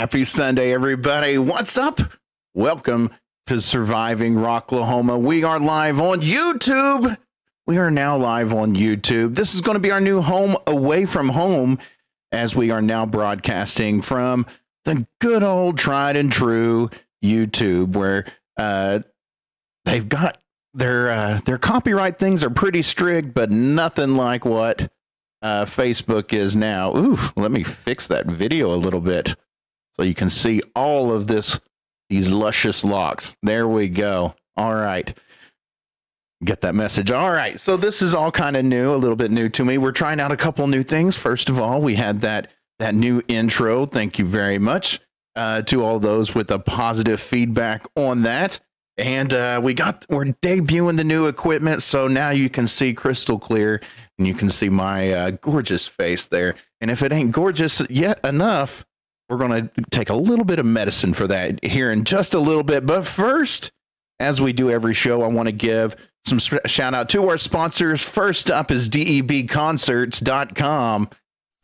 Happy Sunday, everybody. What's up? Welcome to Surviving Rocklahoma. We are live on YouTube. We are now live on YouTube. This is going to be our new home away from home, as we are now broadcasting from the good old tried and true YouTube, where they've got their copyright things are pretty strict, but nothing like what Facebook is now. Ooh, let me fix that video a little bit so you can see all of these luscious locks. There we go. All right. Get that message. All right. So this is all kind of new, a little bit new to me. We're trying out a couple new things. First of all, we had that new intro. Thank you very much to all those with a positive feedback on that. And we're debuting the new equipment, so now you can see crystal clear, and you can see my gorgeous face there. And if it ain't gorgeous yet enough, we're going to take a little bit of medicine for that here in just a little bit. But first, as we do every show, I want to give some shout out to our sponsors. First up is debconcerts.com.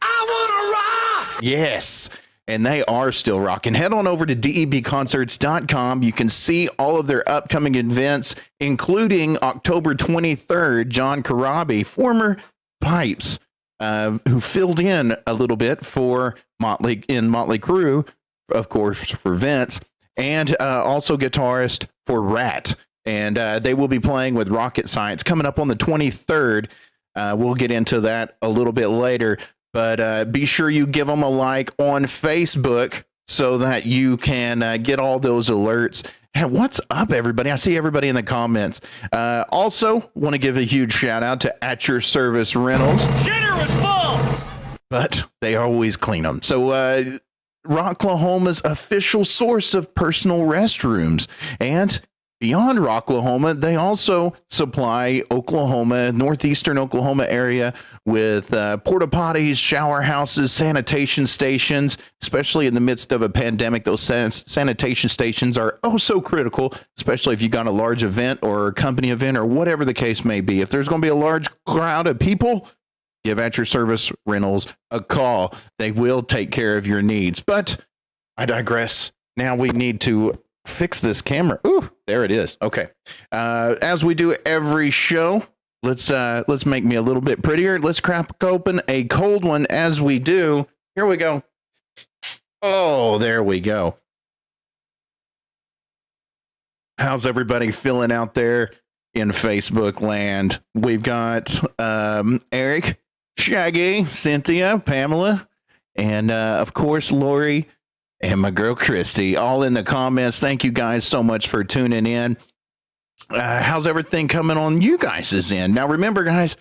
I want to rock! Yes. And they are still rocking. Head on over to debconcerts.com. You can see all of their upcoming events, including October 23rd, John Karabi, former Pipes, who filled in a little bit for Motley Crue, of course, for Vince, and also guitarist for Rat. And they will be playing with Rocket Science coming up on the 23rd. We'll get into that a little bit later. But be sure you give them a like on Facebook so that you can get all those alerts. Hey, what's up, everybody? I see everybody in the comments. Also, want to give a huge shout out to At Your Service Rentals. Shitter was full! But they always clean them. So Rocklahoma's official source of personal restrooms. And beyond Rocklahoma, they also supply Oklahoma, northeastern Oklahoma area with porta potties, shower houses, sanitation stations, especially in the midst of a pandemic. Those sanitation stations are oh so critical, especially if you got a large event or a company event or whatever the case may be. If there's going to be a large crowd of people, give At Your Service Rentals a call. They will take care of your needs. But I digress. Now we need to fix this camera. Ooh, there it is. Okay. As we do every show, let's make me a little bit prettier. Let's crack open a cold one as we do. Here we go. Oh, there we go. How's everybody feeling out there in Facebook land? We've got Eric, Shaggy, Cynthia, Pamela, and of course, Lori, and my girl Christy, all in the comments. Thank you guys so much for tuning in. How's everything coming on you guys' end? Now, remember, guys,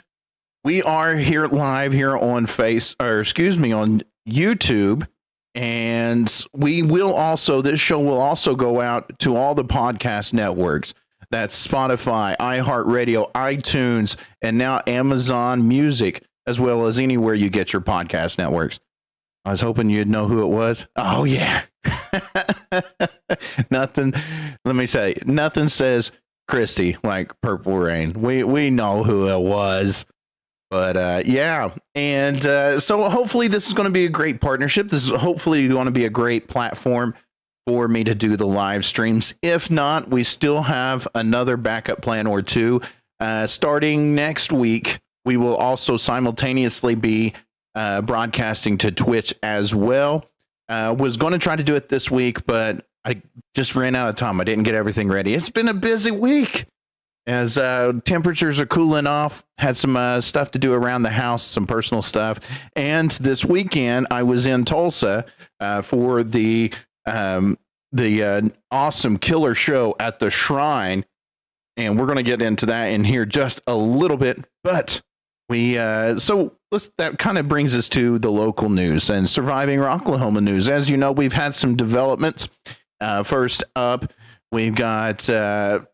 we are here live here on on YouTube, and we will also, this show will also go out to all the podcast networks. That's Spotify, iHeartRadio, iTunes, and now Amazon Music, as well as anywhere you get your podcast networks. I was hoping you'd know who it was. Oh, yeah. Nothing. Let me say, nothing says Christy like Purple Rain. We know who it was. But yeah. And so hopefully this is going to be a great partnership. This is hopefully going to be a great platform for me to do the live streams. If not, we still have another backup plan or two. Starting next week, we will also simultaneously be broadcasting to Twitch as well. Was going to try to do it this week, but I just ran out of time. I didn't get everything ready. It's been a busy week as temperatures are cooling off. Had some stuff to do around the house, some personal stuff. And this weekend I was in Tulsa for the awesome killer show at the Shrine. And we're going to get into that in here just a little bit, but that kind of brings us to the local news and Surviving Rocklahoma news. As you know, we've had some developments. First up, we had a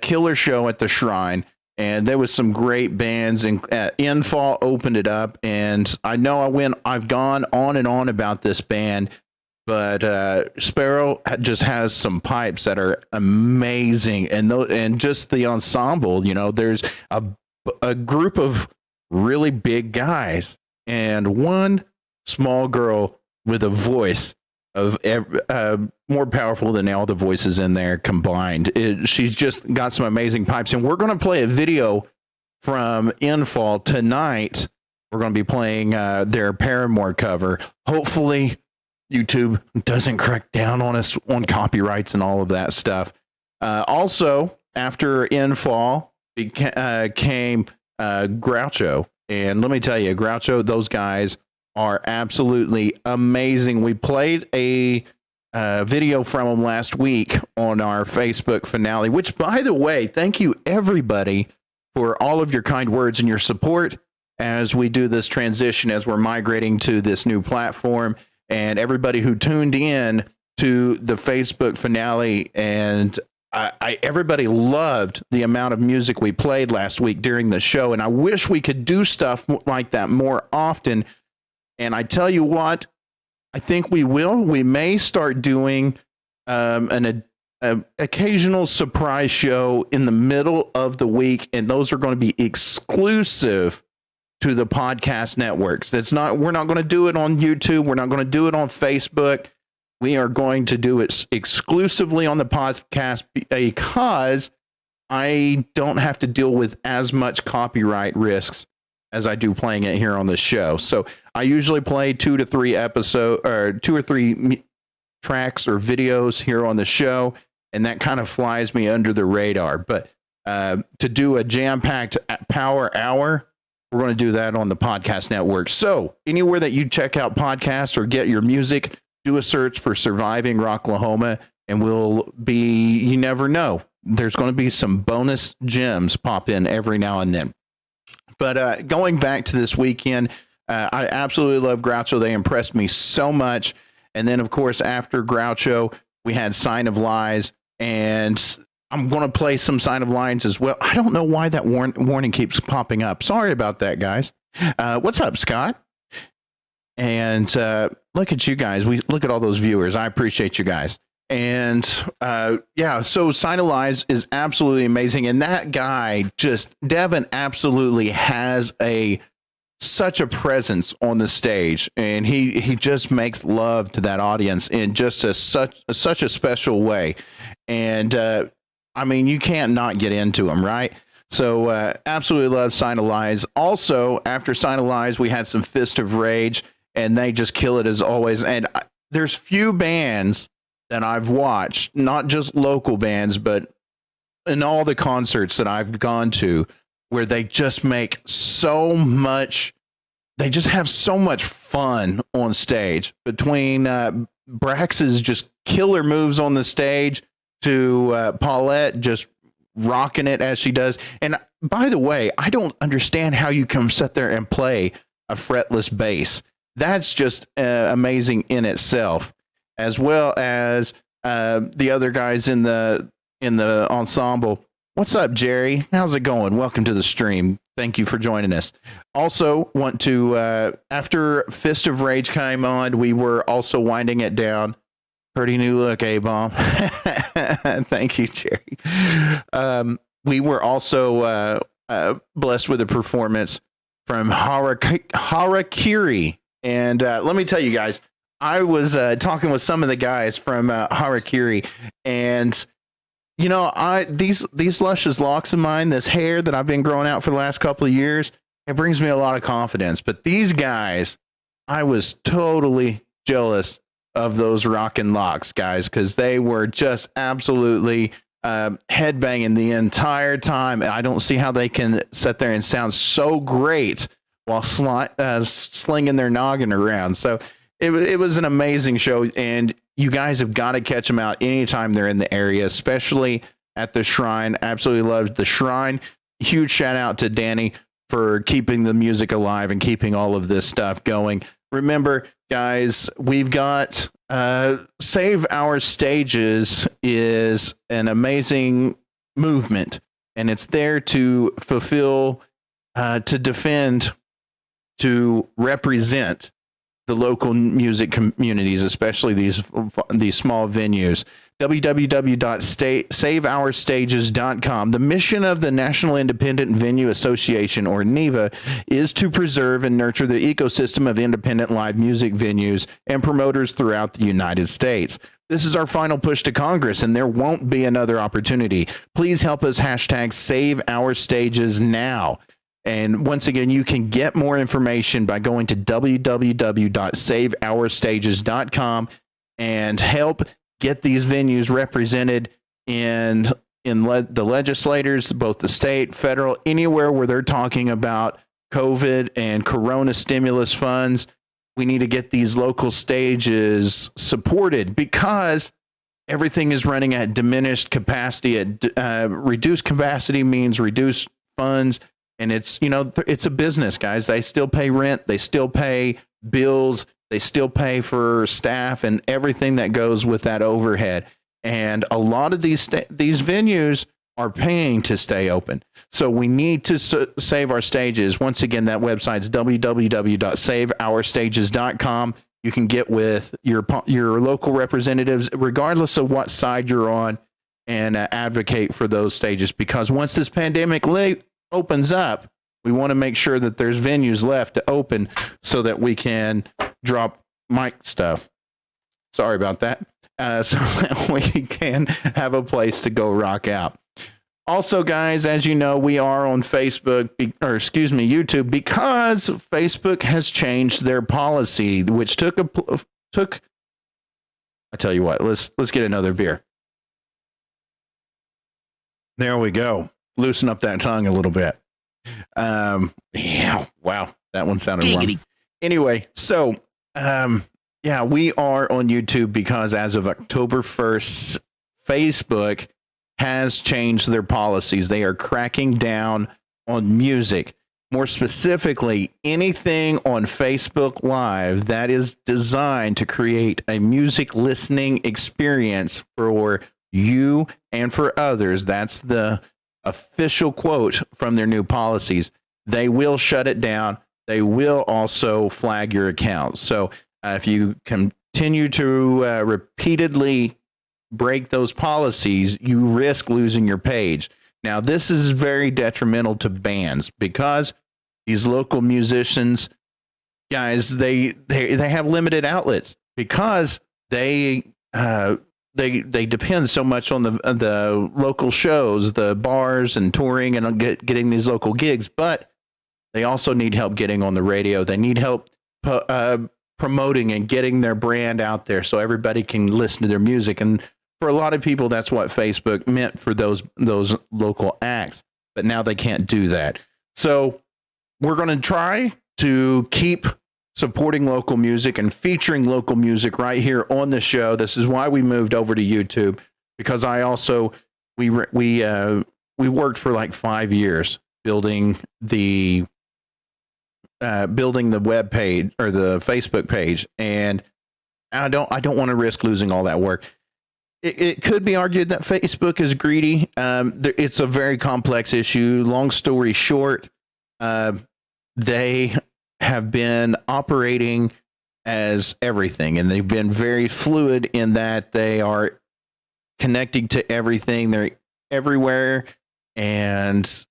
killer show at the Shrine, and there was some great bands, and Infall opened it up. And I know I've gone on and on about this band, but Sparrow just has some pipes that are amazing, and just the ensemble. You know, there's a group of really big guys and one small girl with a voice of more powerful than all the voices in there combined. She's just got some amazing pipes, and we're going to play a video from Infall tonight. We're going to be playing their Paramore cover. Hopefully YouTube doesn't crack down on us on copyrights and all of that stuff. Also, after Infall came Groucho. And let me tell you, Groucho, those guys are absolutely amazing. We played a video from them last week on our Facebook finale, which, by the way, thank you everybody for all of your kind words and your support as we do this transition, as we're migrating to this new platform, and everybody who tuned in to the Facebook finale. And everybody loved the amount of music we played last week during the show. And I wish we could do stuff like that more often. And I tell you what, I think we will. We may start doing an occasional surprise show in the middle of the week, and those are going to be exclusive to the podcast networks. We're not going to do it on YouTube. We're not going to do it on Facebook. We are going to do it exclusively on the podcast because I don't have to deal with as much copyright risks as I do playing it here on the show. So I usually play 2 to 3 tracks or videos here on the show, and that kind of flies me under the radar. But to do a jam-packed power hour, we're going to do that on the podcast network. So anywhere that you check out podcasts or get your music, do a search for Surviving Rocklahoma, and you never know. There's going to be some bonus gems pop in every now and then. But going back to this weekend, I absolutely love Groucho. They impressed me so much. And then, of course, after Groucho, we had Sign of Lies, and I'm going to play some Sign of Lies as well. I don't know why that warning keeps popping up. Sorry about that, guys. What's up, Scott? And look at you guys. We look at all those viewers. I appreciate you guys. And so Sign of Lies is absolutely amazing. And that guy, Devin, absolutely has such a presence on the stage, and he just makes love to that audience in just such a special way. And I mean, you can't not get into him, right? So absolutely love Sign of Lies. Also, after Sign of Lies, we had some Fist of Rage, and they just kill it as always. And there's few bands that I've watched, not just local bands, but in all the concerts that I've gone to, where they just make they just have so much fun on stage, between Brax's just killer moves on the stage to Paulette just rocking it as she does. And by the way, I don't understand how you can sit there and play a fretless bass. That's just amazing in itself, as well as the other guys in the ensemble. What's up, Jerry? How's it going? Welcome to the stream. Thank you for joining us. Also want to, after Fist of Rage came on, we were also winding it down. Pretty new look, A-Bomb. Thank you, Jerry. We were also blessed with a performance from Harakiri. And let me tell you guys, I was talking with some of the guys from Harakiri, and you know, these luscious locks of mine, this hair that I've been growing out for the last couple of years, it brings me a lot of confidence. But these guys, I was totally jealous of those rockin' locks, guys, because they were just absolutely headbanging the entire time. And I don't see how they can sit there and sound so great while slinging their noggin around. So it was an amazing show, and you guys have got to catch them out anytime they're in the area, especially at the Shrine. Absolutely loved the Shrine. Huge shout out to Danny for keeping the music alive and keeping all of this stuff going. Remember, guys, we've got Save Our Stages is an amazing movement, and it's there to fulfill, to defend, to represent the local music communities, especially these small venues. www.saveourstages.com. The mission of the National Independent Venue Association, or NIVA, is to preserve and nurture the ecosystem of independent live music venues and promoters throughout the United States. This is our final push to Congress, and there won't be another opportunity. Please help us hashtag Save Our Stages now. And once again, you can get more information by going to www.saveourstages.com and help get these venues represented in the legislators, both the state, federal, anywhere where they're talking about COVID and Corona stimulus funds. We need to get these local stages supported because everything is running at diminished capacity. Reduced capacity means reduced funds. And it's a business, guys. They still pay rent. They still pay bills. They still pay for staff and everything that goes with that overhead. And a lot of these venues are paying to stay open. So we need to save our stages. Once again, that website's www.saveourstages.com. You can get with your local representatives, regardless of what side you're on, and advocate for those stages. Because once this pandemic opens up, we want to make sure that there's venues left to open so that we can drop mic stuff. Sorry about that. So that we can have a place to go rock out. Also, guys, as you know, we are on YouTube, because Facebook has changed their policy, which took. I tell you what, let's get another beer. There we go. Loosen up that tongue a little bit. Yeah, wow, that one sounded wrong. Anyway, so we are on YouTube because as of October 1st, Facebook has changed their policies. They are cracking down on music. More specifically, anything on Facebook Live that is designed to create a music listening experience for you and for others. That's the official quote from their new policies. They will shut it down. They will also flag your account. So if you continue to repeatedly break those policies, you risk losing your page. Now, this is very detrimental to bands because these local musicians, guys, they have limited outlets because they depend so much on the local shows, the bars and touring and getting these local gigs, but they also need help getting on the radio. They need help promoting and getting their brand out there so everybody can listen to their music. And for a lot of people, that's what Facebook meant for those local acts. But now they can't do that. So we're going to try to keep supporting local music and featuring local music right here on the show. This is why we moved over to YouTube, because we worked for like 5 years building the web page or the Facebook page, and I don't want to risk losing all that work. It could be argued that Facebook is greedy. It's a very complex issue. Long story short, they have been operating as everything, and they've been very fluid in that they are connecting to everything. They're everywhere and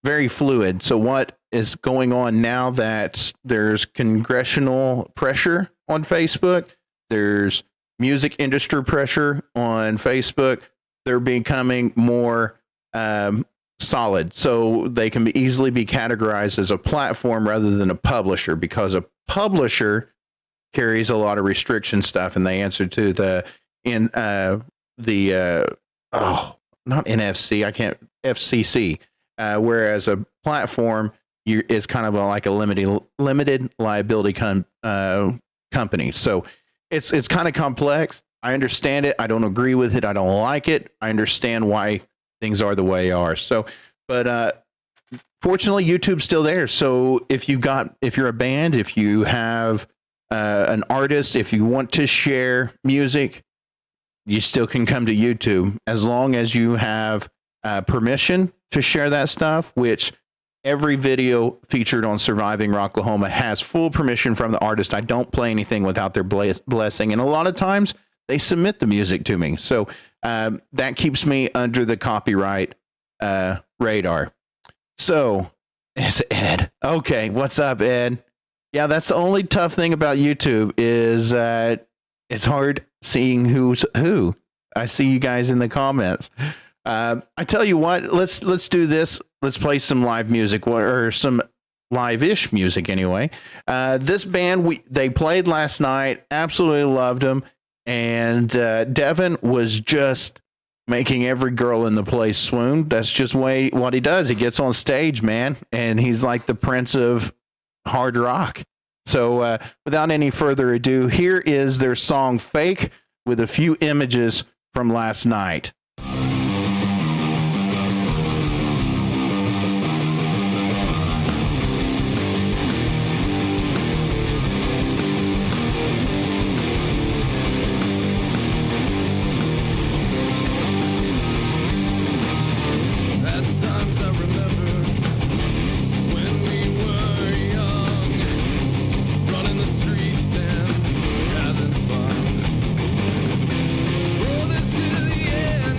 very fluid. So what is going on now that there's congressional pressure on Facebook, there's music industry pressure on Facebook, they're becoming more solid, so they can easily be categorized as a platform rather than a publisher, because a publisher carries a lot of restriction stuff and they answer to not NFC, FCC, whereas a platform is kind of like a limited liability company. So it's kind of complex. I understand it. I don't agree with it. I don't like it. I understand why things are the way they are. So, but fortunately, YouTube's still there. So if you're a band, if you have an artist, if you want to share music, you still can come to YouTube as long as you have permission to share that stuff, which every video featured on Surviving Rocklahoma has full permission from the artist. I don't play anything without their blessing. And a lot of times they submit the music to me. So that keeps me under the copyright radar. So it's Ed. Okay, what's up, Ed? Yeah, that's the only tough thing about YouTube is it's hard seeing who's who. I see you guys in the comments. I tell you what, let's do this. Let's play some live music or some live-ish music anyway. This band they played last night. Absolutely loved them, and Devin was just making every girl in the place swoon. That's just what he does. He gets on stage, man, and he's like the prince of hard rock. So without any further ado, here is their song Fake with a few images from last night. Roll this to the end.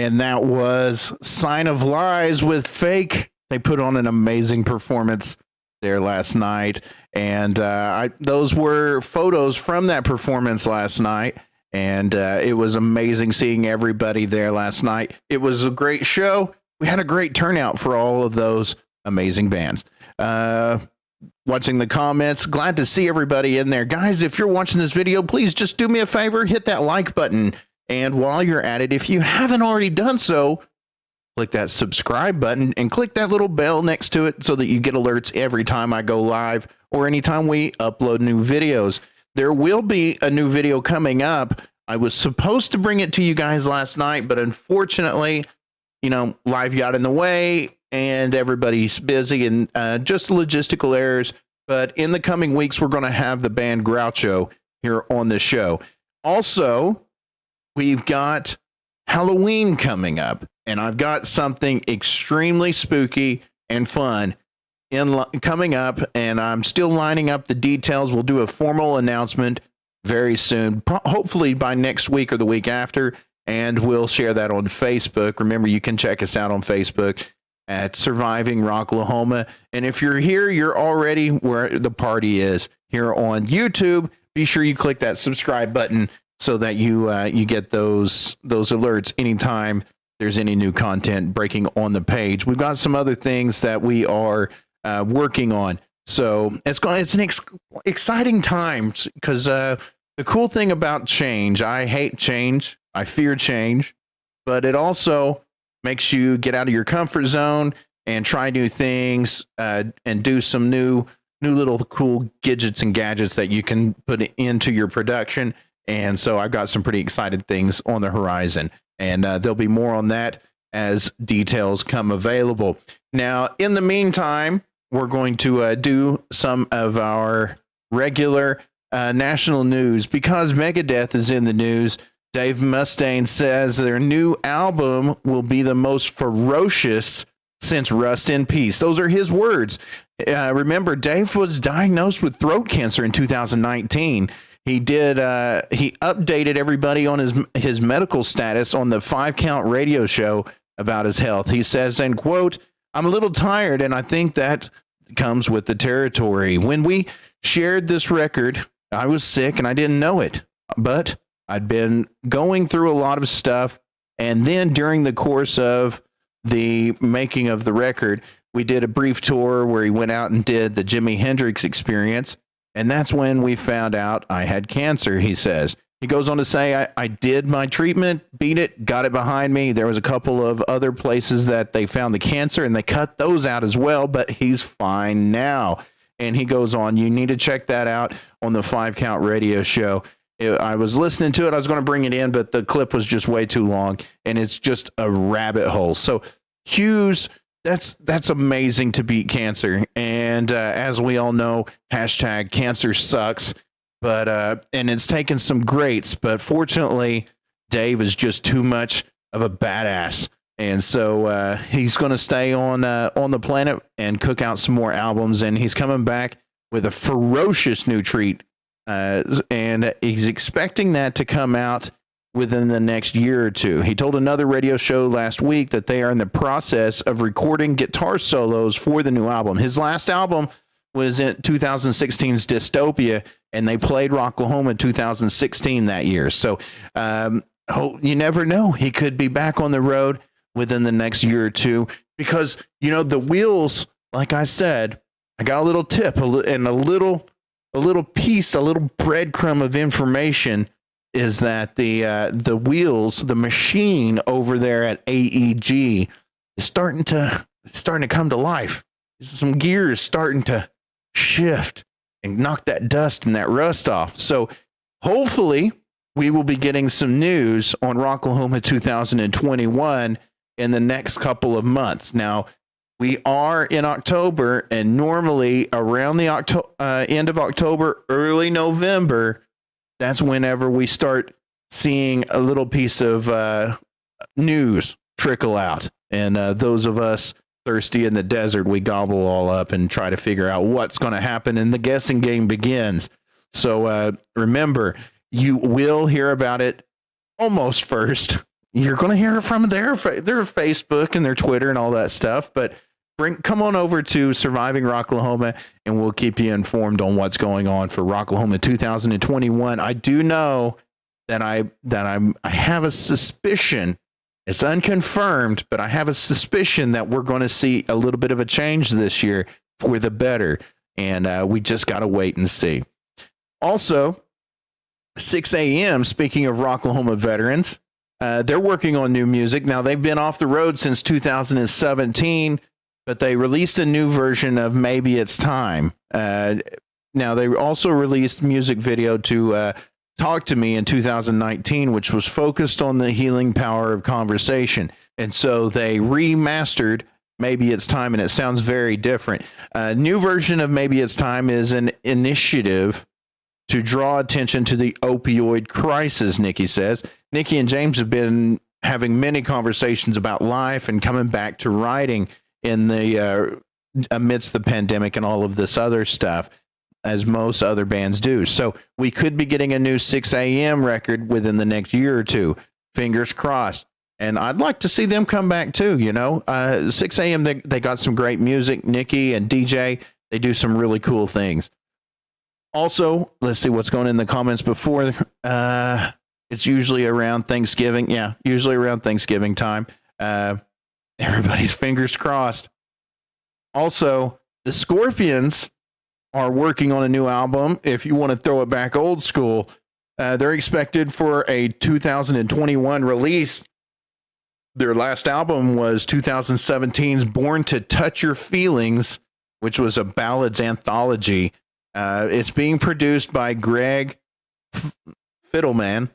and that was Sign of Lies with Fake. They put on an amazing performance there last night, and those were photos from that performance last night, and it was amazing seeing everybody there last night. It was a great show. We had a great turnout for all of those amazing bands. Watching the comments, glad to see everybody in there. Guys, if you're watching this video, please just do me a favor, hit that like button. And while you're at it, if you haven't already done so, click that subscribe button and click that little bell next to it so that you get alerts every time I go live or anytime we upload new videos. There will be a new video coming up. I was supposed to bring it to you guys last night, but unfortunately, life got in the way and everybody's busy and just logistical errors. But in the coming weeks, we're going to have the band Groucho here on the show. Also, we've got Halloween coming up, and I've got something extremely spooky and fun coming up, and I'm still lining up the details. We'll do a formal announcement very soon, hopefully by next week or the week after, and we'll share that on Facebook. Remember, you can check us out on Facebook at Surviving Rocklahoma. And if you're here, you're already where the party is here on YouTube. Be sure you click that subscribe button so that you get those alerts anytime there's any new content breaking on the page. We've got some other things that we are working on. So it's an exciting time because the cool thing about change, I hate change, I fear change, but it also makes you get out of your comfort zone and try new things and do some new little cool gadgets and gadgets that you can put into your production. And so I've got some pretty excited things on the horizon, and there'll be more on that as details come available. Now, in the meantime, we're going to do some of our regular national news because Megadeth is in the news. Dave Mustaine says their new album will be the most ferocious since Rust in Peace. Those are his words. Remember, Dave was diagnosed with throat cancer in 2019. He updated everybody on his medical status on the 5 Count radio show about his health. He says, and quote, "I'm a little tired, and I think that comes with the territory. When we shared this record, I was sick and I didn't know it, but I'd been going through a lot of stuff. And then during the course of the making of the record, we did a brief tour where he went out and did the Jimi Hendrix Experience. And that's when we found out I had cancer," he says. He goes on to say, I did my treatment, beat it, got it behind me. There was a couple of other places that they found the cancer and they cut those out as well, but he's fine now. And he goes on, you need to check that out on the 5 Count radio show. I was listening to it. I was going to bring it in, but the clip was just way too long, and it's just a rabbit hole. So Hughes, that's amazing to beat cancer. And as we all know, hashtag cancer sucks. But and it's taken some greats, but fortunately, Dave is just too much of a badass, and so he's going to stay on the planet and cook out some more albums. And he's coming back with a ferocious new treat. And he's expecting that to come out within the next year or two. He told another radio show last week that they are in the process of recording guitar solos for the new album. His last album was in 2016's Dystopia, and they played Rocklahoma in 2016 that year. So you never know. He could be back on the road within the next year or two because, the wheels, like I said, I got a little tip and a little piece, a little breadcrumb of information is that the wheels, the machine over there at AEG is starting to come to life. Some gears starting to shift and knock that dust and that rust off. So hopefully we will be getting some news on Rocklahoma 2021 in the next couple of months. Now, we are in October, and normally around the end of October, early November, that's whenever we start seeing a little piece of news trickle out. And those of us thirsty in the desert, we gobble all up and try to figure out what's going to happen, and the guessing game begins. So remember, you will hear about it almost first you're going to hear from their Facebook and their Twitter and all that stuff. But come on over to Surviving Rocklahoma, and we'll keep you informed on what's going on for Rocklahoma 2021. I do know that I have a suspicion. It's unconfirmed, but I have a suspicion that we're going to see a little bit of a change this year for the better, and we just got to wait and see. Also, 6 a.m., speaking of Rocklahoma veterans, they're working on new music. Now, they've been off the road since 2017, but they released a new version of Maybe It's Time. Now, they also released music video to Talk to Me in 2019, which was focused on the healing power of conversation. And so they remastered Maybe It's Time, and it sounds very different. New version of Maybe It's Time is an initiative to draw attention to the opioid crisis, Nikki says. Nikki and James have been having many conversations about life and coming back to writing in the amidst the pandemic and all of this other stuff, as most other bands do. So we could be getting a new 6 a.m. record within the next year or two. Fingers crossed. And I'd like to see them come back too, 6 a.m. They got some great music. Nikki and DJ, they do some really cool things. Also, let's see what's going in the comments before. It's usually around Thanksgiving. Yeah, usually around Thanksgiving time. Everybody's fingers crossed. Also, the Scorpions are working on a new album. If you want to throw it back old school, they're expected for a 2021 release. Their last album was 2017's Born to Touch Your Feelings, which was a ballads anthology. It's being produced by Greg Fiddleman,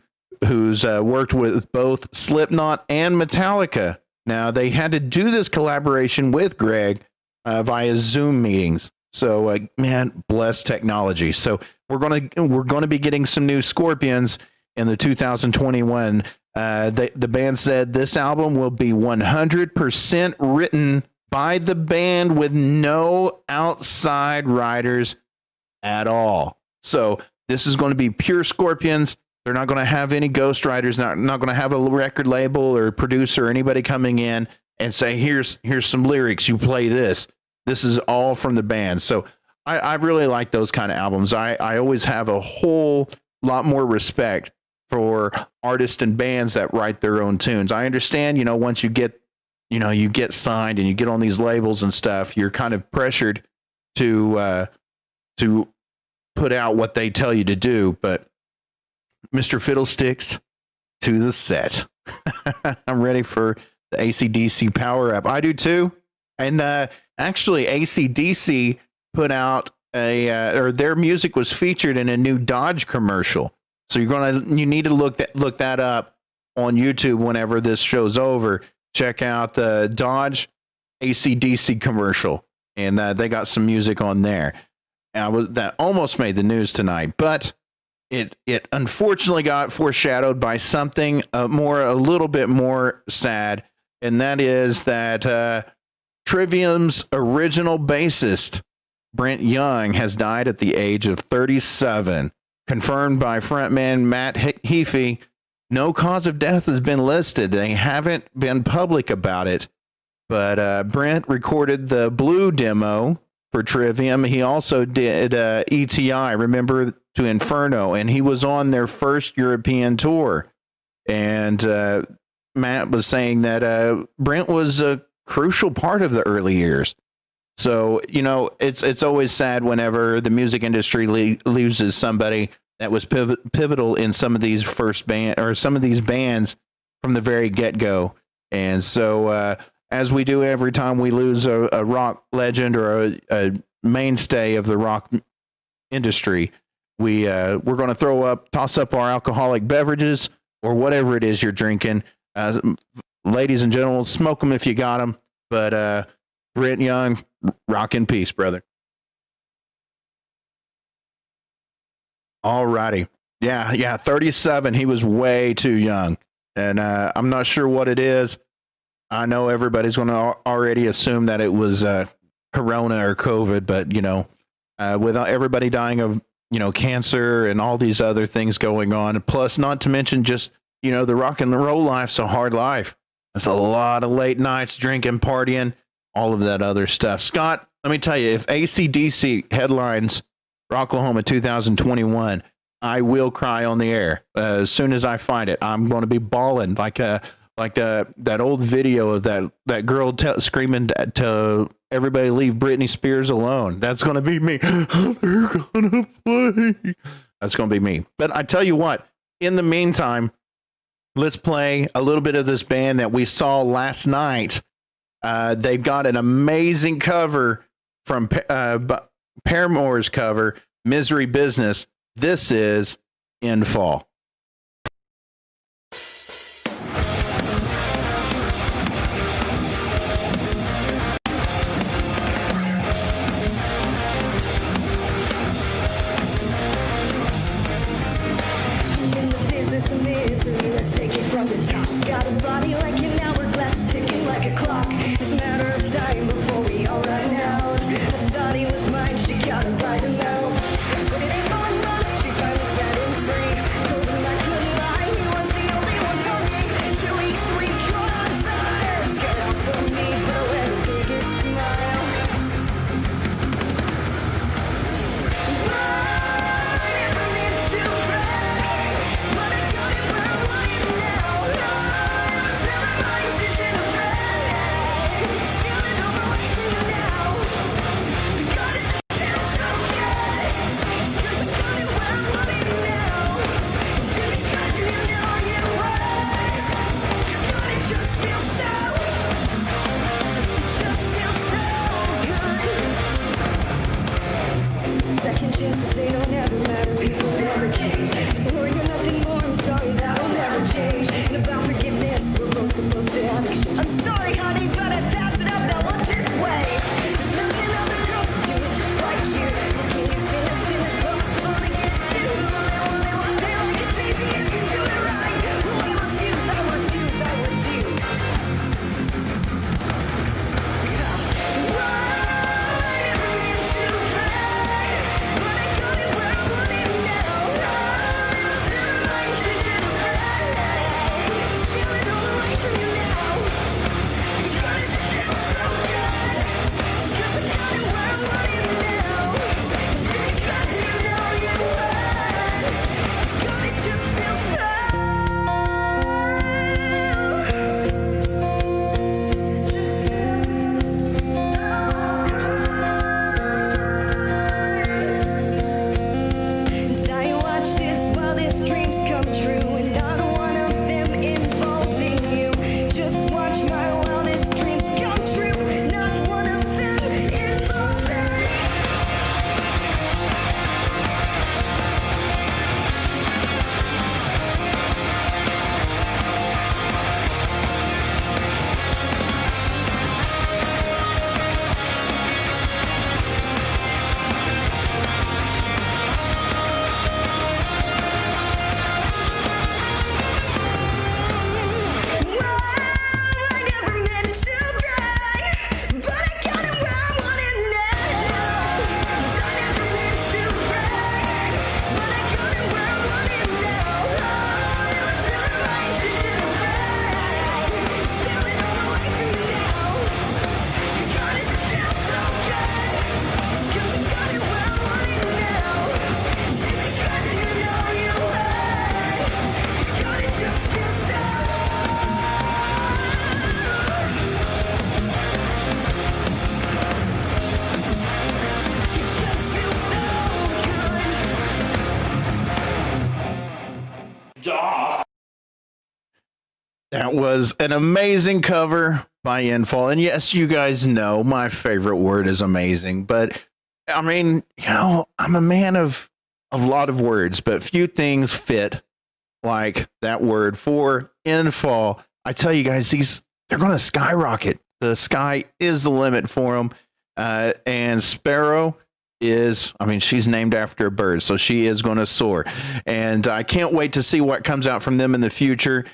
who's worked with both Slipknot and Metallica. Now, they had to do this collaboration with Greg via Zoom meetings. So, man, bless technology. So we're gonna be getting some new Scorpions in the 2021. The band said this album will be 100% written by the band with no outside writers at all. So this is going to be pure Scorpions. They're not going to have any ghostwriters. Not going to have a record label or producer or anybody coming in and say, here's some lyrics. You play this. This is all from the band. So I really like those kind of albums. I always have a whole lot more respect for artists and bands that write their own tunes. I understand, once you get signed and you get on these labels and stuff, you're kind of pressured to put out what they tell you to do. But Mr. Fiddlesticks, to the set. I'm ready for the AC/DC power up. I do too. And actually, AC/DC put out their music was featured in a new Dodge commercial. So you need to look that up on YouTube whenever this show's over. Check out the Dodge AC/DC commercial, and they got some music on there. That almost made the news tonight, but it unfortunately got foreshadowed by something a little bit more sad, and that is that Trivium's original bassist Brent Young has died at the age of 37. Confirmed by frontman Matt Heafy, no cause of death has been listed. They haven't been public about it, but Brent recorded the Blue demo for Trivium. He also did ETI, Remember to Inferno, and he was on their first European tour. And Matt was saying that Brent was a crucial part of the early years. So, it's always sad whenever the music industry loses somebody that was pivotal in some of these some of these bands from the very get-go. And so, as we do every time we lose a rock legend or a mainstay of the rock industry, we're going to toss up our alcoholic beverages or whatever it is you're drinking. Ladies and gentlemen, smoke them if you got them. But Brent Young, rock in peace, brother. All righty. Yeah, 37. He was way too young. And I'm not sure what it is. I know everybody's going to already assume that it was Corona or COVID, but, with everybody dying of, cancer and all these other things going on, plus not to mention just you know, the rock and roll life's a hard life. It's a lot of late nights, drinking, partying, all of that other stuff. Scott, let me tell you, if AC/DC headlines Rocklahoma 2021, I will cry on the air as soon as I find it. I'm going to be bawling like that old video of that girl screaming to everybody leave Britney Spears alone. That's going to be me. They're going to play. That's going to be me. But I tell you what, in the meantime, let's play a little bit of this band that we saw last night. They've got an amazing cover from Paramore's cover, Misery Business. This is In Fall. That was an amazing cover by Infall. And yes, you guys know my favorite word is amazing. But I mean, you know, I'm a man of a lot of words, but few things fit like that word for Infall. I tell you guys, they're going to skyrocket. The sky is the limit for them. And Sparrow is, I mean, she's named after a bird, so she is going to soar. And I can't wait to see what comes out from them in the future.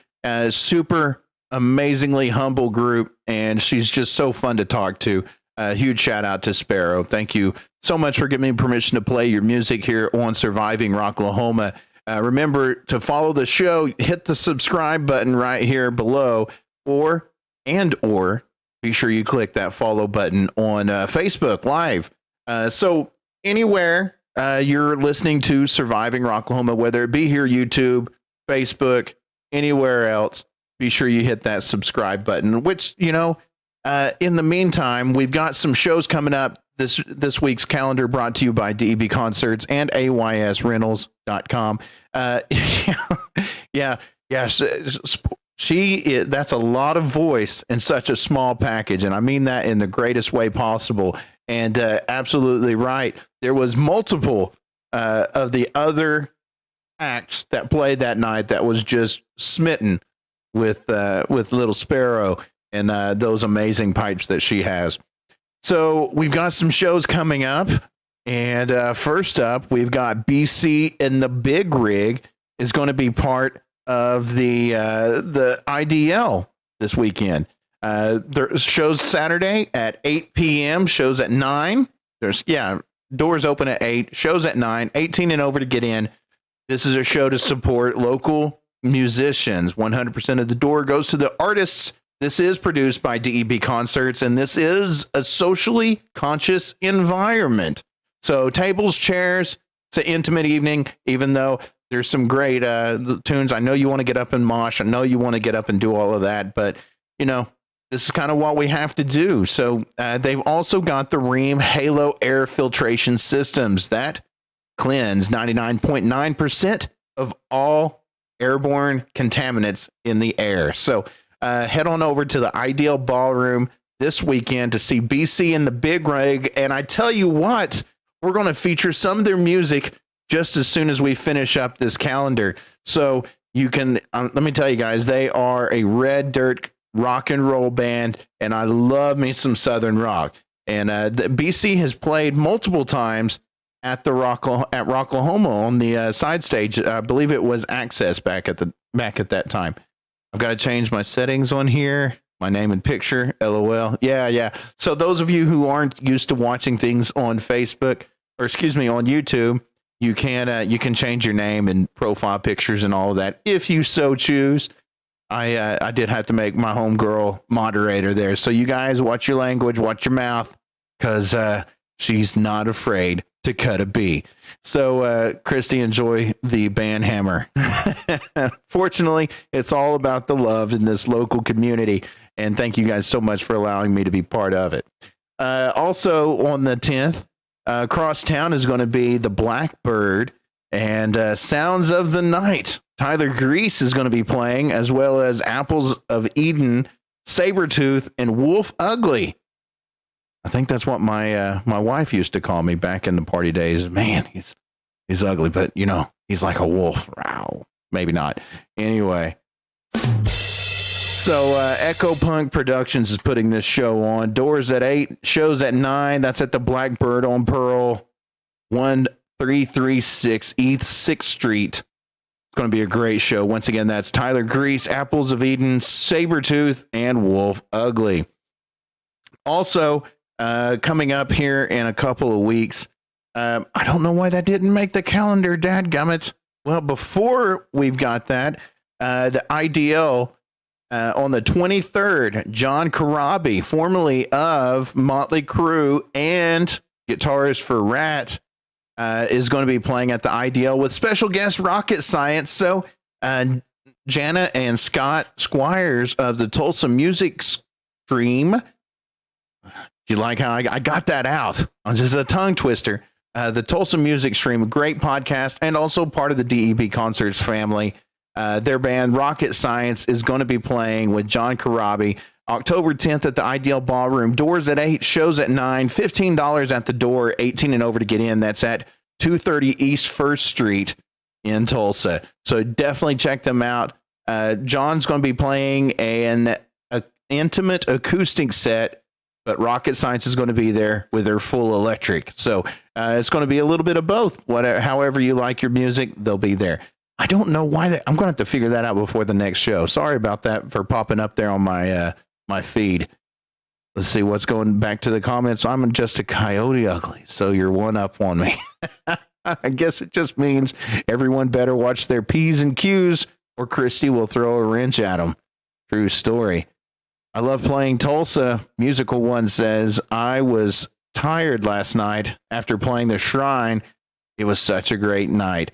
Super amazingly humble group, and she's just so fun to talk to. Huge shout out to Sparrow. Thank you so much for giving me permission to play your music here on Surviving Rocklahoma. Remember to follow the show, hit the subscribe button right here below, or be sure you click that follow button on Facebook Live. So anywhere you're listening to Surviving Rocklahoma, whether it be here, YouTube, Facebook, anywhere else, be sure you hit that subscribe button, which, in the meantime, we've got some shows coming up. This week's calendar brought to you by DEB Concerts and AYSRentals.com. That's a lot of voice in such a small package, and I mean that in the greatest way possible. And absolutely right. There was multiple of the other acts that played that night that was just smitten with Little Sparrow and those amazing pipes that she has. So we've got some shows coming up, and first up, we've got BC in the Big Rig is going to be part of the IDL this weekend. There's shows Saturday at 8 p.m., shows at 9. Doors open at 8, shows at 9, 18 and over to get in. This is a show to support local musicians. 100% of the door goes to the artists. This is produced by DEB Concerts, and this is a socially conscious environment. So tables, chairs, it's an intimate evening, even though there's some great tunes. I know you want to get up and mosh. I know you want to get up and do all of that, but, this is kind of what we have to do. So they've also got the Rheem Halo air filtration systems that cleanse 99.9% of all airborne contaminants in the air. So head on over to the Ideal Ballroom this weekend to see BC in the Big Rig. And I tell you what, we're going to feature some of their music just as soon as we finish up this calendar. So you can, let me tell you guys, they are a red dirt rock and roll band, and I love me some Southern rock. And the BC has played multiple times at Rocklahoma on the side stage. I believe it was Access back at that time. I've got to change my settings on here. My name and picture, LOL. Yeah. So those of you who aren't used to watching things on Facebook, on YouTube, you can change your name and profile pictures and all of that if you so choose. I did have to make my homegirl moderator there. So you guys watch your language, watch your mouth, because she's not afraid to cut a B. So, Christy, enjoy the band hammer. Fortunately, it's all about the love in this local community. And thank you guys so much for allowing me to be part of it. Also on the 10th, across town is going to be the Blackbird and Sounds of the Night. Tyler Grease is going to be playing, as well as Apples of Eden, Sabretooth, and Wolf Ugly. I think that's what my wife used to call me back in the party days. Man, he's ugly, but he's like a wolf. Wow. Maybe not. Anyway. So Echo Punk Productions is putting this show on. Doors at 8, shows at 9. That's at the Blackbird on Pearl, 1336 East 6th Street. It's going to be a great show. Once again, that's Tyler Grease, Apples of Eden, Sabretooth, and Wolf Ugly. Also, coming up here in a couple of weeks, I don't know why that didn't make the calendar, dadgummit. Well, before we've got that, the IDL on the 23rd, John Karabi, formerly of Motley Crue and guitarist for Rat, is going to be playing at the IDL with special guest Rocket Science. So Jana and Scott Squires of the Tulsa Music Stream. You like how I got that out? It's just a tongue twister. The Tulsa Music Stream, a great podcast, and also part of the DEB Concerts family. Their band Rocket Science is going to be playing with John Karabi October 10th at the Ideal Ballroom. Doors at 8, shows at 9, $15 at the door, 18 and over to get in. That's at 230 East 1st Street in Tulsa. So definitely check them out. John's going to be playing an intimate acoustic set, but Rocket Science is going to be there with their full electric. So it's going to be a little bit of both. However you like your music, they'll be there. I don't know why I'm going to have to figure that out before the next show. Sorry about that for popping up there on my feed. Let's see what's going back to the comments. I'm just a coyote ugly, so you're one up on me. I guess it just means everyone better watch their P's and Q's or Christy will throw a wrench at them. True story. I love playing Tulsa. Musical One says, I was tired last night after playing the Shrine. It was such a great night.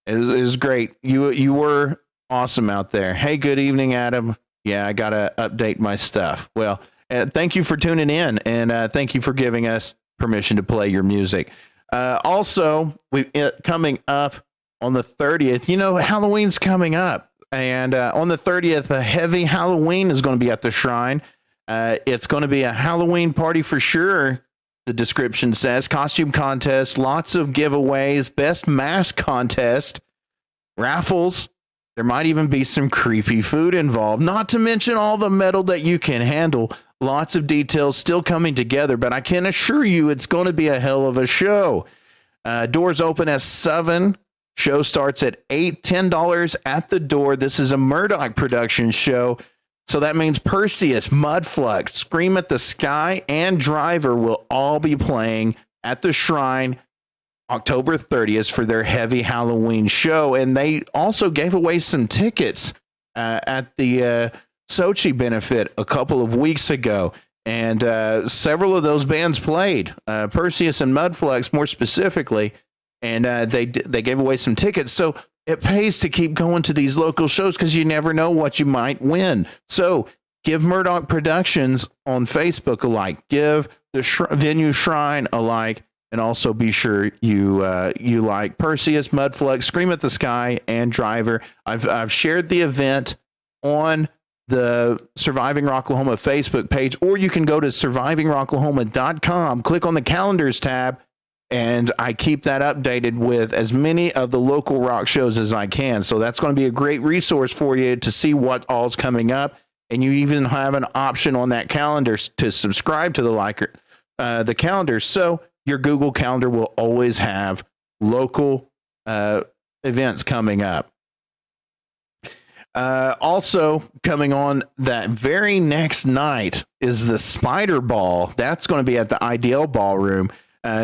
It was great. You were awesome out there. Hey, good evening, Adam. Yeah, I got to update my stuff. Well, thank you for tuning in, and thank you for giving us permission to play your music. Also, coming up on the 30th, Halloween's coming up. And on the 30th, a heavy Halloween is going to be at the Shrine. It's going to be a Halloween party for sure. The description says costume contest, lots of giveaways, best mask contest, raffles. There might even be some creepy food involved, not to mention all the metal that you can handle. Lots of details still coming together, but I can assure you it's going to be a hell of a show. Doors open at 7. Show starts at $8, $10 at the door. This is a Murdoch production show. So that means Perseus, Mudflux, Scream at the Sky, and Driver will all be playing at the Shrine October 30th for their heavy Halloween show. And they also gave away some tickets at the Sochi benefit a couple of weeks ago. And several of those bands played, Perseus and Mudflux more specifically. And they gave away some tickets. So it pays to keep going to these local shows because you never know what you might win. So give Murdoch Productions on Facebook a like, give the venue Shrine a like, and also be sure you like Perseus, Mudflux, Scream at the Sky, and Driver. I've shared the event on the Surviving Rocklahoma Facebook page, or you can go to survivingrocklahoma.com, click on the calendars tab, and I keep that updated with as many of the local rock shows as I can. So that's going to be a great resource for you to see what all's coming up. And you even have an option on that calendar to subscribe to the calendar. So your Google Calendar will always have local events coming up. Also coming on that very next night is the Spider Ball. That's going to be at the Ideal Ballroom.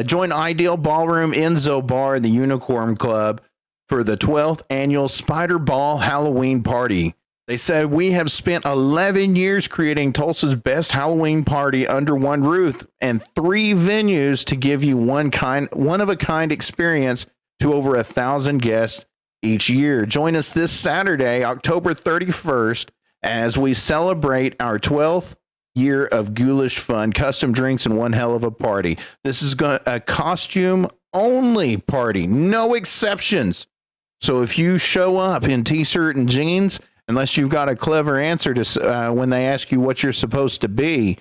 Join Ideal Ballroom Enzo Bar and the Unicorn Club for the 12th annual Spider Ball Halloween party. They said, we have spent 11 years creating Tulsa's best Halloween party under one roof and 3 venues to give you one of a kind experience to over 1,000 guests each year. Join us this Saturday, October 31st, as we celebrate our 12th year of ghoulish fun, custom drinks, and one hell of a party. This is a costume only party, no exceptions. So if you show up in t-shirt and jeans, unless you've got a clever answer to when they ask you what you're supposed to be,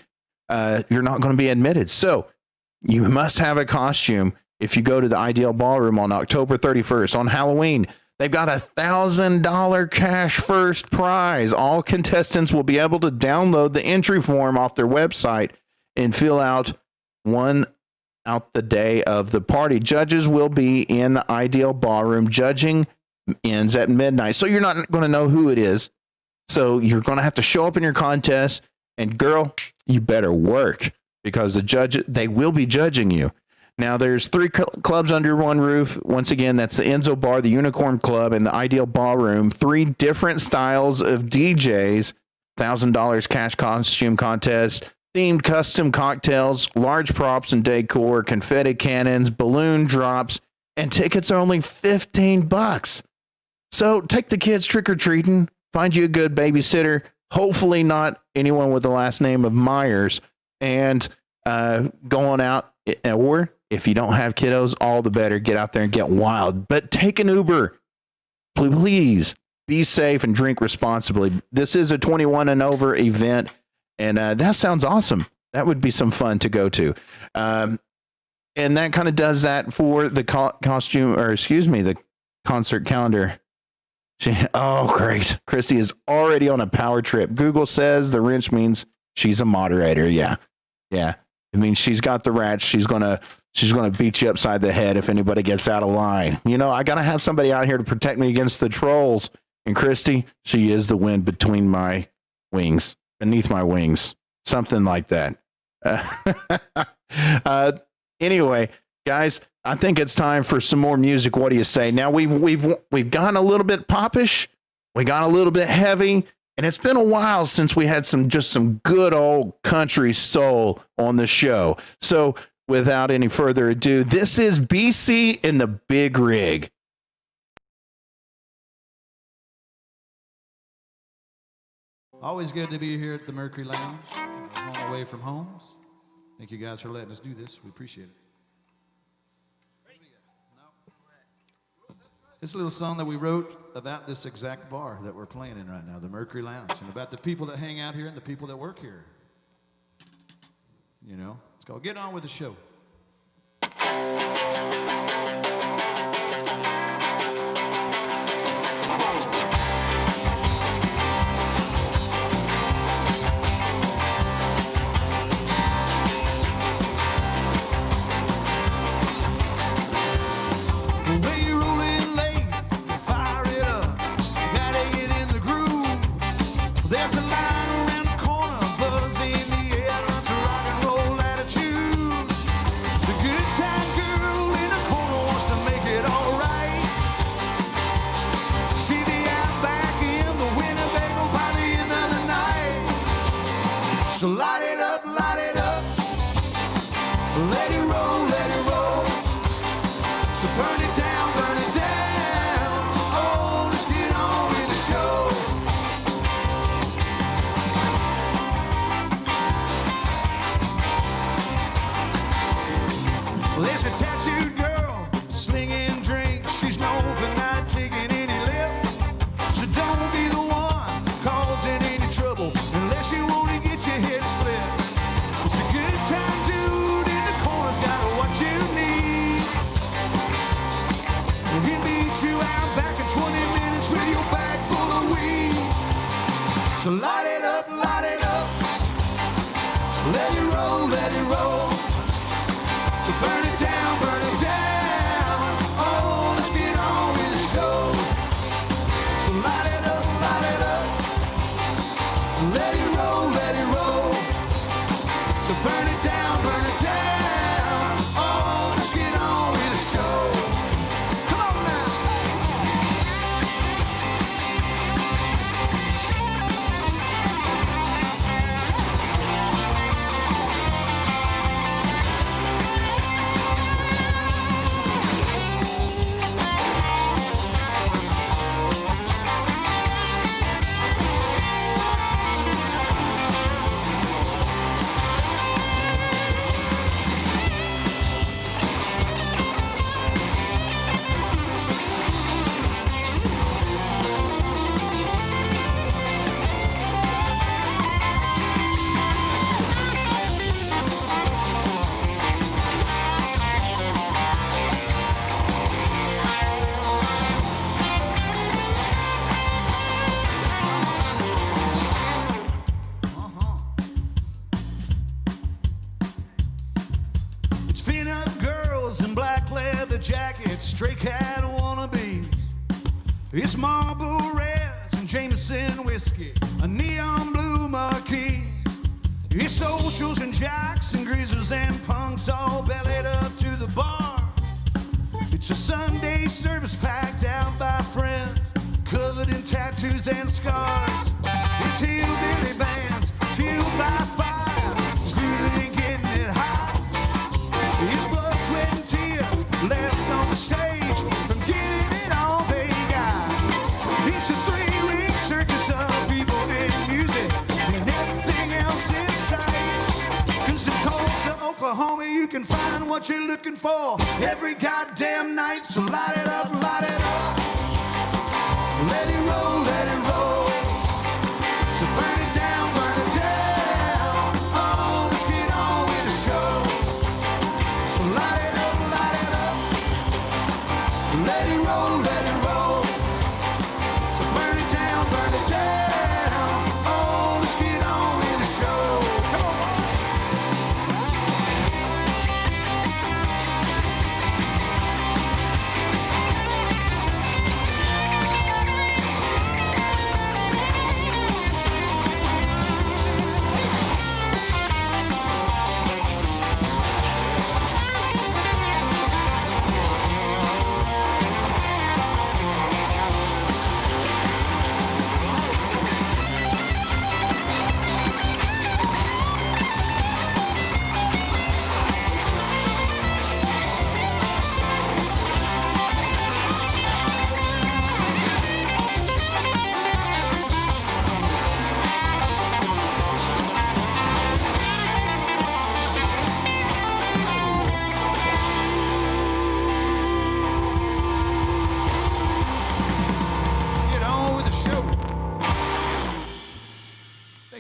you're not going to be admitted. So you must have a costume if you go to the Ideal Ballroom on October 31st on Halloween. They've got $1,000 cash first prize. All contestants will be able to download the entry form off their website and fill out the day of the party. Judges will be in the Ideal Ballroom. Judging ends at midnight. So you're not going to know who it is. So you're going to have to show up in your contest, and girl, you better work because they will be judging you. Now, there's 3 clubs under one roof. Once again, that's the Enzo Bar, the Unicorn Club, and the Ideal Ballroom. 3 different styles of DJs, $1,000 cash costume contest, themed custom cocktails, large props and decor, confetti cannons, balloon drops, and tickets are only $15. So take the kids trick-or-treating, find you a good babysitter, hopefully not anyone with the last name of Myers, and go on out. Or if you don't have kiddos, all the better. Get out there and get wild. But take an Uber. Please be safe and drink responsibly. This is a 21 and over event, and that sounds awesome. That would be some fun to go to. And that kind of does that for the the concert calendar. Oh, great. Christy is already on a power trip. Google says the wrench means she's a moderator. Yeah. It means she's got the rats. She's gonna beat you upside the head if anybody gets out of line. I gotta have somebody out here to protect me against the trolls. And Christy, she is the wind beneath my wings, something like that. Anyway, guys, I think it's time for some more music. What do you say? Now we've gone a little bit popish, we got a little bit heavy, and it's been a while since we had some good old country soul on the show. So without any further ado, this is BC in the Big Rig. Always good to be here at the Mercury Lounge, home away from homes. Thank you guys for letting us do this. We appreciate it. It's a little song that we wrote about this exact bar that we're playing in right now, the Mercury Lounge, and about the people that hang out here and the people that work here. You know, it's called Get On With the Show. So light it up, let it roll. So burn it down. Oh, let's get on with the show. Well, there's a tattooed girl slinging drinks. She's known for not taking any lip. So don't be the one causing any trouble unless you want to get your head split. It's a good time, dude, in the corner's got what you need. He'll meet you out back in 20 minutes with your bag full of weed. So light it up, let it roll. So burn it down. Oh, let's get on with the show. So light it up, let it roll. So burn it down. Oh, let's get on with the show. Come on now. It's pin-up girls in black leather jackets, stray cat wannabes. It's Marlboro Reds and Jameson whiskey, a neon blue marquee. It's socials and jacks and greasers and punks all bellied up to the bar. It's a Sunday service packed out by friends, covered in tattoos and scars. It's hillbilly bands fueled by fire, grooving and getting it high. It's blood, sweat, and tears left on the stage from giving it all they got. It's a 3-week circus of people and music and everything else in sight. 'Cause in Tulsa, Oklahoma, you can find what you're looking for every goddamn night. So light it up, let it roll. So burn it down. Oh, let's get on with the show. So light it up, let it roll. So burn it down. Oh, let's get on with the show. Come on, boy.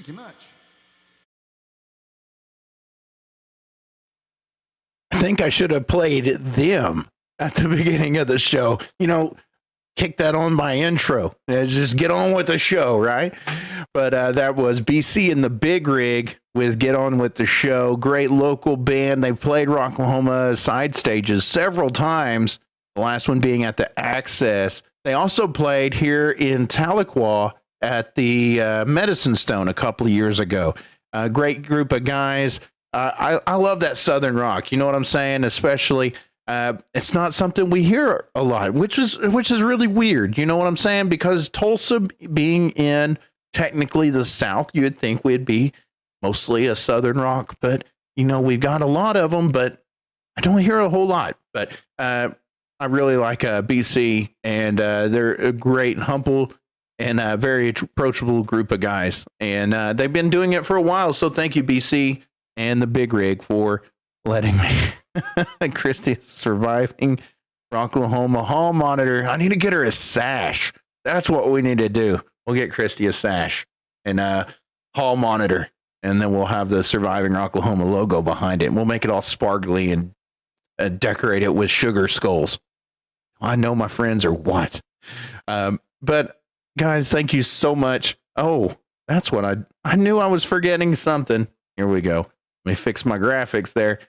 Thank you much. I think I should have played them at the beginning of the show. You know, kick that on my intro. Just get on with the show, right? But that was BC and the Big Rig with Get On With the Show. Great local band. They've played Rocklahoma side stages several times, the last one being at the Access. They also played here in Tahlequah at the Medicine Stone a couple of years ago. A great group of guys. I love that Southern rock. You know what I'm saying? Especially, it's not something we hear a lot, which is really weird. You know what I'm saying? Because Tulsa being in technically the South, you would think we'd be mostly a Southern rock, but you know, we've got a lot of them, but I don't hear a whole lot. But I really like BC, and they're a great, humble, and very approachable group of guys. And they've been doing it for a while. So thank you, BC and the Big Rig, for letting me. Christy is surviving Rocklahoma hall monitor. I need to get her a sash. That's what we need to do. We'll get Christy a sash and hall monitor, and then we'll have the Surviving Rocklahoma logo behind it. And we'll make it all sparkly and decorate it with sugar skulls. I know my friends are what. But guys, thank you so much. Oh, that's what I knew I was forgetting something. Here we go. Let me fix my graphics there.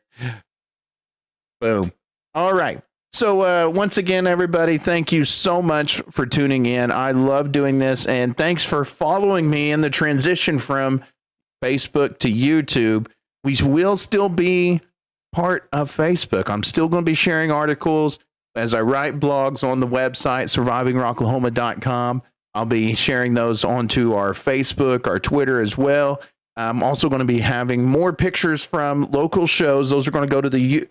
Boom. All right. So once again, everybody, thank you so much for tuning in. I love doing this, and thanks for following me in the transition from Facebook to YouTube. We will still be part of Facebook. I'm still going to be sharing articles as I write blogs on the website, survivingrocklahoma.com. I'll be sharing those onto our Facebook, our Twitter as well. I'm also going to be having more pictures from local shows. Those are going to go to the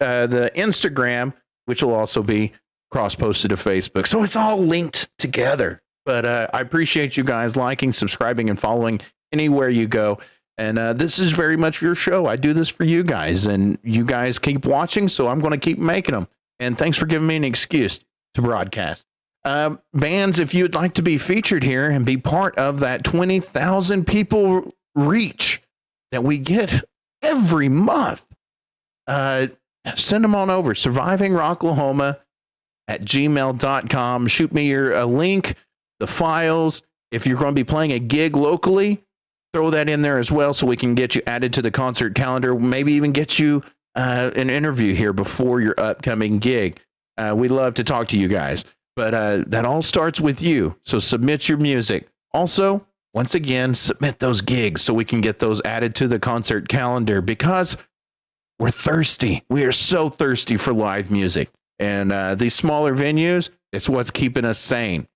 Instagram, which will also be cross-posted to Facebook. So it's all linked together. But I appreciate you guys liking, subscribing, and following anywhere you go. And this is very much your show. I do this for you guys, and you guys keep watching, so I'm going to keep making them. And thanks for giving me an excuse to broadcast. Bands, if you'd like to be featured here and be part of that 20,000 people reach that we get every month, send them on over. survivingrocklahoma@gmail.com. Shoot me your link, the files. If you're going to be playing a gig locally, throw that in there as well so we can get you added to the concert calendar. Maybe even get you an interview here before your upcoming gig. We'd love to talk to you guys, but that all starts with you. So submit your music. Also, once again, submit those gigs so we can get those added to the concert calendar, because we're thirsty. We are so thirsty for live music. And these smaller venues, it's what's keeping us sane.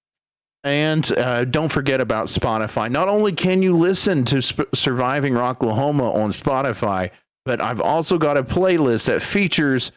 And don't forget about Spotify. Not only can you listen to Surviving Rocklahoma on Spotify, but I've also got a playlist that features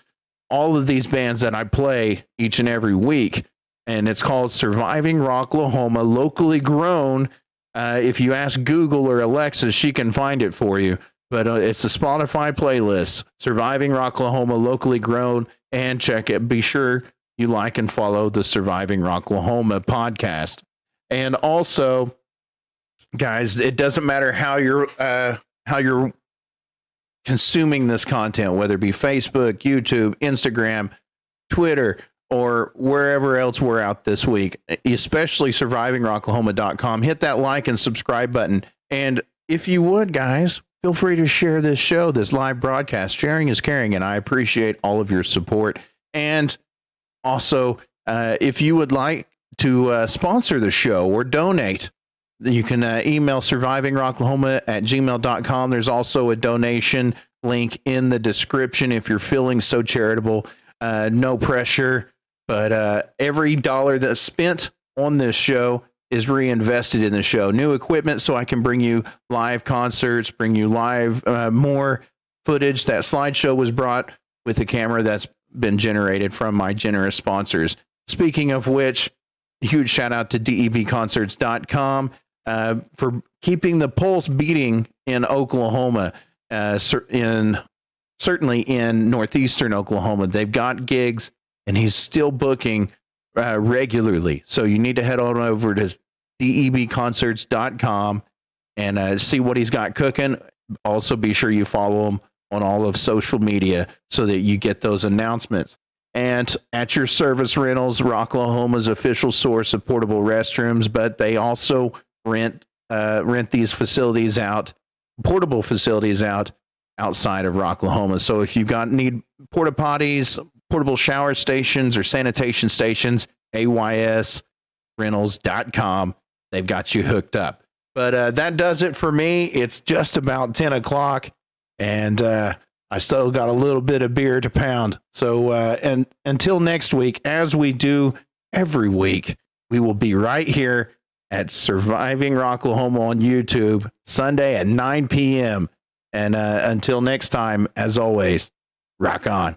all of these bands that I play each and every week. And it's called Surviving Rocklahoma, locally grown. If you ask Google or Alexa, she can find it for you. But it's a Spotify playlist, Surviving Rocklahoma, locally grown, and check it. Be sure you like and follow the Surviving Rocklahoma podcast. And also, guys, it doesn't matter how you're consuming this content, whether it be Facebook, YouTube, Instagram, Twitter, or wherever else we're out this week, especially survivingrocklahoma.com. Hit that like and subscribe button. And if you would, guys, feel free to share this show, this live broadcast. Sharing is caring, and I appreciate all of your support. And also, if you would like to sponsor the show or donate, you can email survivingrocklahoma@gmail.com. There's also a donation link in the description if you're feeling so charitable. No pressure, but every dollar that's spent on this show is reinvested in the show. New equipment so I can bring you live concerts, bring you live more footage. That slideshow was brought with a camera that's been generated from my generous sponsors. Speaking of which, a huge shout out to debconcerts.com for keeping the pulse beating in Oklahoma, certainly in northeastern Oklahoma. They've got gigs, and he's still booking regularly. So you need to head on over to debconcerts.com and see what he's got cooking. Also, be sure you follow him on all of social media so that you get those announcements. And at your service rentals, Rocklahoma's official source of portable restrooms, but they also rent these facilities out, portable facilities outside of Rocklahoma. So if you need porta potties, portable shower stations, or sanitation stations, aysrentals.com, they've got you hooked up. But that does it for me. It's just about 10 o'clock, and I still got a little bit of beer to pound. So, and until next week, as we do every week, we will be right here at Surviving Rocklahoma on YouTube, Sunday at 9 p.m. And until next time, as always, rock on.